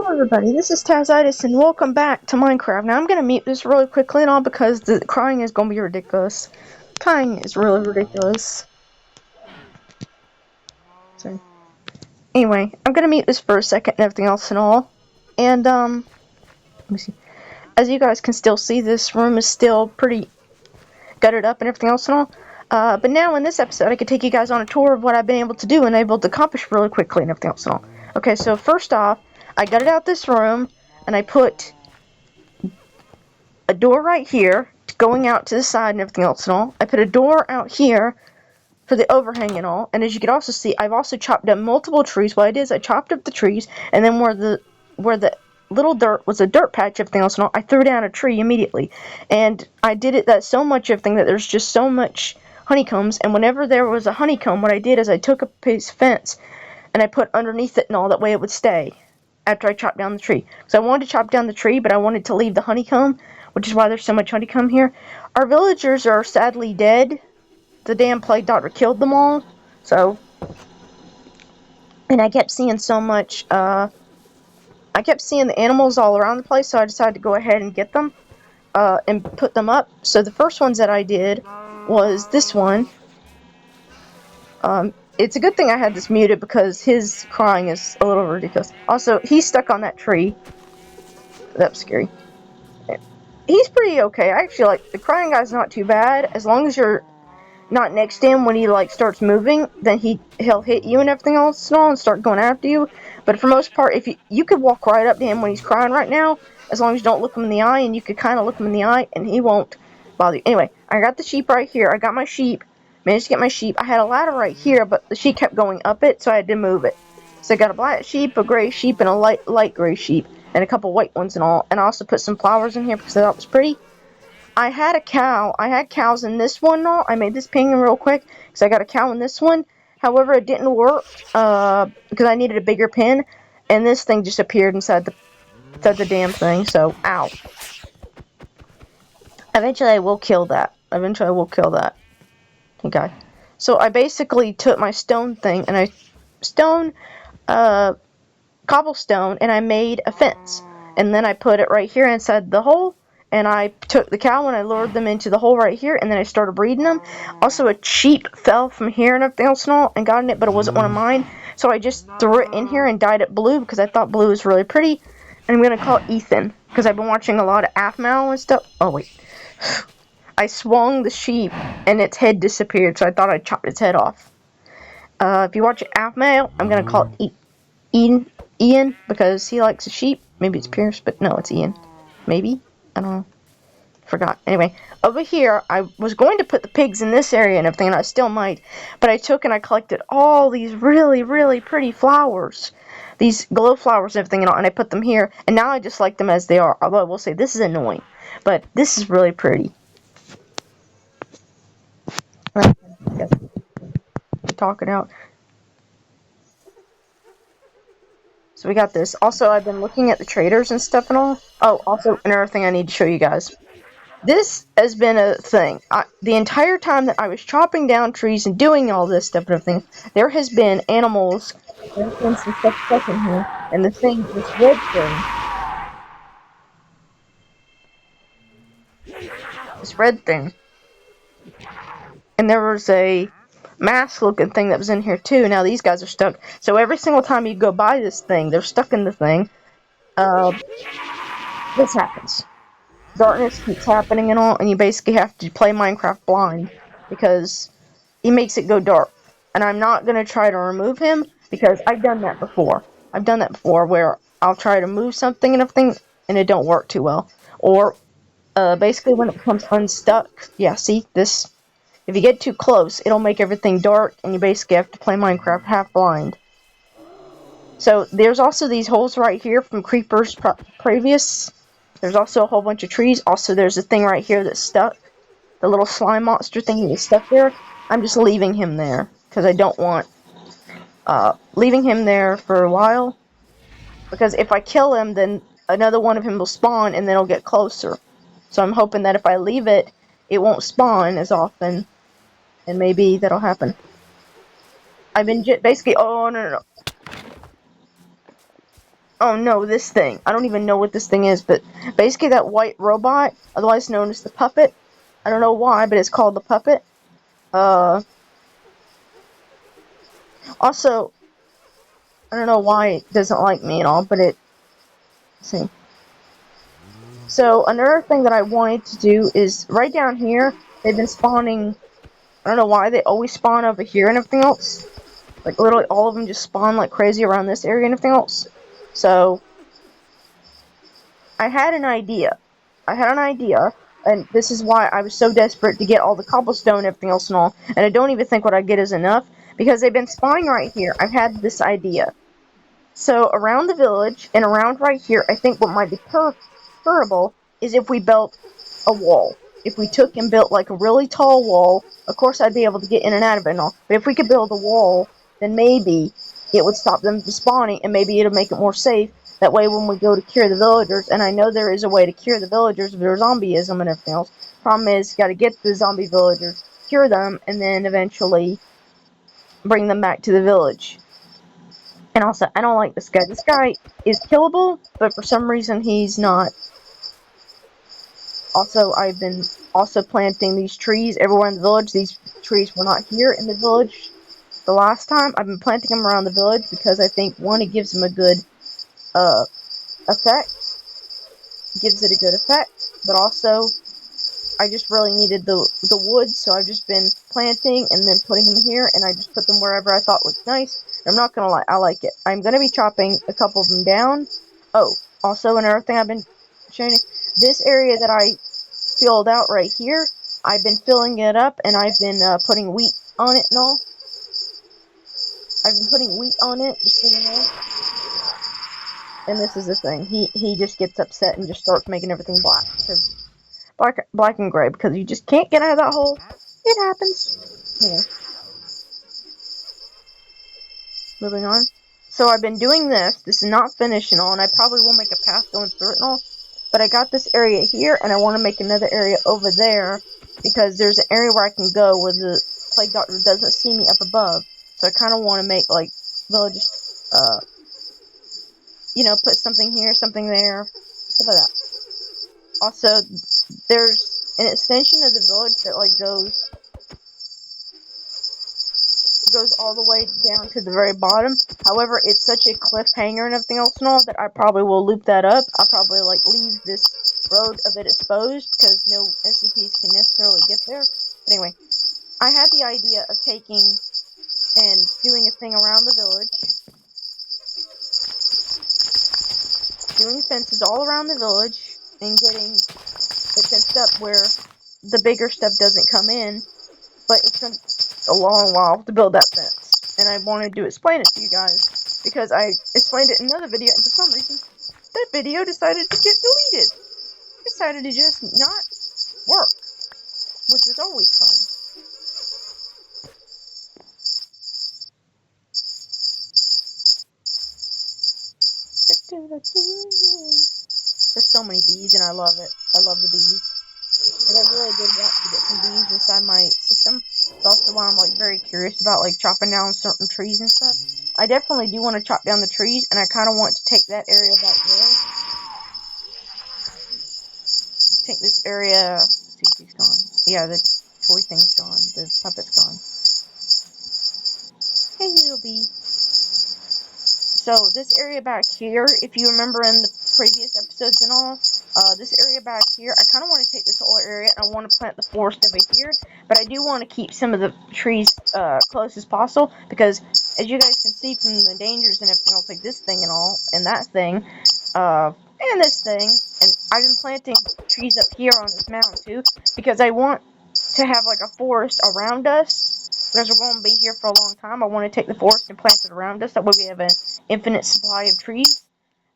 Hello everybody, this is Tazzitis and welcome back to Minecraft. Now I'm going to mute this really quickly and all because the crying is going to be ridiculous. Crying is really ridiculous. So, anyway, I'm going to mute this for a second and everything else and all. And, let me see. As you guys can still see, this room is still pretty gutted up and everything else and all. But now in this episode, I can take you guys on a tour of what I've been able to do and able to accomplish really quickly and everything else and all. Okay, so first off, I gutted out this room and I put a door right here going out to the side and everything else and all. I put a door out here for the overhang and all. And as you can also see, I've also chopped up multiple trees. What I did is I chopped up the trees, and then where the little dirt was a dirt patch, everything else and all, I threw down a tree immediately. And I did it that so much everything that there's just so much honeycombs. And whenever there was a honeycomb, what I did is I took a piece of fence and I put underneath it and all, that way it would stay after I chopped down the tree. So I wanted to chop down the tree, but I wanted to leave the honeycomb, which is why there's so much honeycomb here. Our villagers are sadly dead. The damn plague doctor killed them all. So, and I kept seeing so much, I kept seeing the animals all around the place, so I decided to go ahead and get them, and put them up. So the first ones that I did was this one. It's a good thing I had this muted because his crying is a little ridiculous. Also, he's stuck on that tree. That's scary. He's pretty okay. I actually like the crying guy's not too bad. As long as you're not next to him when he like starts moving, then he'll hit you and everything else and all and start going after you. But for most part, if you could walk right up to him when he's crying right now, as long as you don't look him in the eye, and you could kind of look him in the eye, and he won't bother you. Anyway, I got the sheep right here. I got my sheep. Managed to get my sheep. I had a ladder right here, but the sheep kept going up it, so I had to move it. So I got a black sheep, a gray sheep, and a light gray sheep, and a couple white ones and all. And I also put some flowers in here because I thought it was pretty. I had a cow. I had cows in this one. Now I made this penguin real quick because I got a cow in this one. However, it didn't work because I needed a bigger pen, and this thing just appeared inside the damn thing. So, ow. Eventually, I will kill that. Okay. So I basically took my stone thing and cobblestone, and I made a fence. And then I put it right here inside the hole, and I took the cow and I lured them into the hole right here, and then I started breeding them. Also, a sheep fell from here and everything else and all, and got in it, but it wasn't one of mine. So I just threw it in here and dyed it blue because I thought blue was really pretty. And I'm going to call it Ethan because I've been watching a lot of Aphmau and stuff. Oh, wait. I swung the sheep, and its head disappeared, so I thought I'd chop its head off. If you watch Aphmau, I'm going to call it Ian, because he likes a sheep. Maybe it's Pierce, but no, it's Ian. Maybe? I don't know. Forgot. Anyway, over here, I was going to put the pigs in this area and everything, and I still might, but I took and I collected all these really, really pretty flowers. These glow flowers and everything, and I put them here, and now I just like them as they are. Although I will say, this is annoying, but this is really pretty. Talk it out. So we got this. Also, I've been looking at the traders and stuff and all. Oh, also, another thing I need to show you guys. This has been a thing. The entire time that I was chopping down trees and doing all this stuff and everything, there has been animals. There's been some stuff in here. And this red thing. This red thing. And there was a mask-looking thing that was in here too. Now these guys are stuck. So every single time you go by this thing, they're stuck in the thing. This happens. Darkness keeps happening and all, and you basically have to play Minecraft blind because he makes it go dark. And I'm not going to try to remove him because I've done that before. I've done that before where I'll try to move something and everything and it don't work too well. Or basically when it becomes unstuck, yeah, see this. If you get too close, it'll make everything dark, and you basically have to play Minecraft half blind. So, there's also these holes right here from creepers previous. There's also a whole bunch of trees. Also, there's a thing right here that's stuck. The little slime monster thing, he was stuck there. I'm just leaving him there, because I don't want leaving him there for a while. Because if I kill him, then another one of him will spawn, and then it'll get closer. So I'm hoping that if I leave it, it won't spawn as often. And maybe that'll happen. I've been basically... Oh, no. Oh no, this thing. I don't even know what this thing is, but basically that white robot, otherwise known as the puppet. I don't know why, but it's called the puppet. Also, I don't know why it doesn't like me and all, but let's see. So, another thing that I wanted to do is, right down here, they've been spawning, I don't know why, they always spawn over here and everything else. Like, literally all of them just spawn like crazy around this area and everything else. So, I had an idea. And this is why I was so desperate to get all the cobblestone and everything else and all. And I don't even think what I get is enough, because they've been spawning right here. I've had this idea. So around the village and around right here, I think what might be preferable is if we built a wall. If we took and built like a really tall wall, of course I'd be able to get in and out of it and all. But if we could build a wall, then maybe it would stop them from spawning, and maybe it'll make it more safe. That way when we go to cure the villagers, and I know there is a way to cure the villagers of their zombieism and everything else. Problem is, you gotta get the zombie villagers, cure them, and then eventually bring them back to the village. And also, I don't like this guy. This guy is killable, but for some reason he's not. Also, I've been also planting these trees everywhere in the village. These trees were not here in the village the last time. I've been planting them around the village because I think, one, it gives them a good effect. Gives it a good effect, but also I just really needed the wood, so I've just been planting and then putting them here, and I just put them wherever I thought looked nice. I'm not gonna lie, I like it. I'm gonna be chopping a couple of them down. Oh, also another thing I've been showing you, this area that I filled out right here, I've been filling it up, and I've been putting wheat on it and all. I've been putting wheat on it, just so you know. And this is the thing, he just gets upset and just starts making everything black, because black and gray, because you just can't get out of that hole. It happens. Anyway. Moving on. So I've been doing this. This is not finished and all, and I probably will make a path going through it and all. But I got this area here, and I want to make another area over there, because there's an area where I can go where the plague doctor doesn't see me up above. So I kind of want to make, like, villages, put something here, something there, stuff like that. Also, there's an extension of the village that, like, goes all the way down to the very bottom. However, it's such a cliffhanger and everything else and all that I probably will loop that up. I'll probably leave this road a bit exposed because no SCPs can necessarily get there. But anyway, I had the idea of taking and doing a thing around the village, doing fences all around the village, and getting it fenced up where the bigger stuff doesn't come in. But it's going to take a long while to build that fence. And I wanted to explain it to you guys, because I explained it in another video, and for some reason, that video decided to get deleted. It decided to just not work, which was always fun. There's so many bees, and I love it. I love the bees. And I really did want to get some bees inside my system. It's also why I'm very curious about chopping down certain trees and stuff. I definitely do want to chop down the trees, and I kind of want to take that area back there. Take this area. Let's see if he's gone. Yeah, the toy thing's gone. The puppet's gone. Hey, little bee. So this area back here, if you remember in the previous episodes and all, this area back here, I kind of want to take this whole area and I want to plant the forest over here, but I do want to keep some of the trees close as possible, because as you guys can see from the dangers and everything else, like this thing and all, and that thing, and this thing, and I've been planting trees up here on this mountain too, because I want to have a forest around us. Because we're going to be here for a long time, I want to take the forest and plant it around us. That way we have an infinite supply of trees.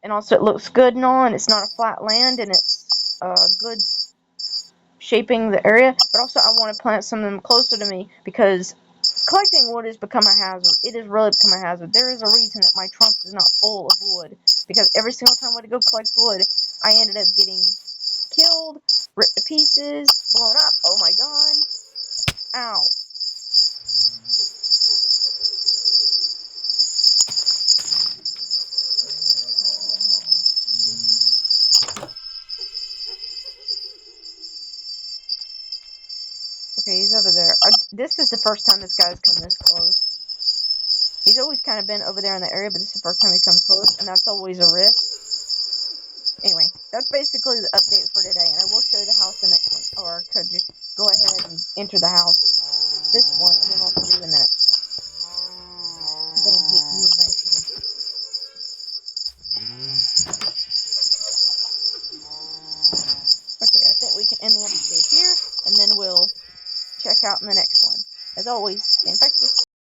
And also it looks good and all, and it's not a flat land, and it's good shaping the area. But also I want to plant some of them closer to me, because collecting wood has become a hazard. It has really become a hazard. There is a reason that my trunk is not full of wood. Because every single time I went to go collect wood, I ended up getting killed, ripped to pieces, blown up. Oh my god. Ow. this is the first time this guy's come this close. He's always kind of been over there in the area, but this is the first time he comes close, and that's always a risk. Anyway, that's basically the update for today, and I will show you the house in the next one. Or I could just go ahead and enter the house, this one, and then I'll show you in the next one. I'm gonna get you eventually. Okay, I think we can end the episode here, and then we'll check out in the next one. As always, stay infectious.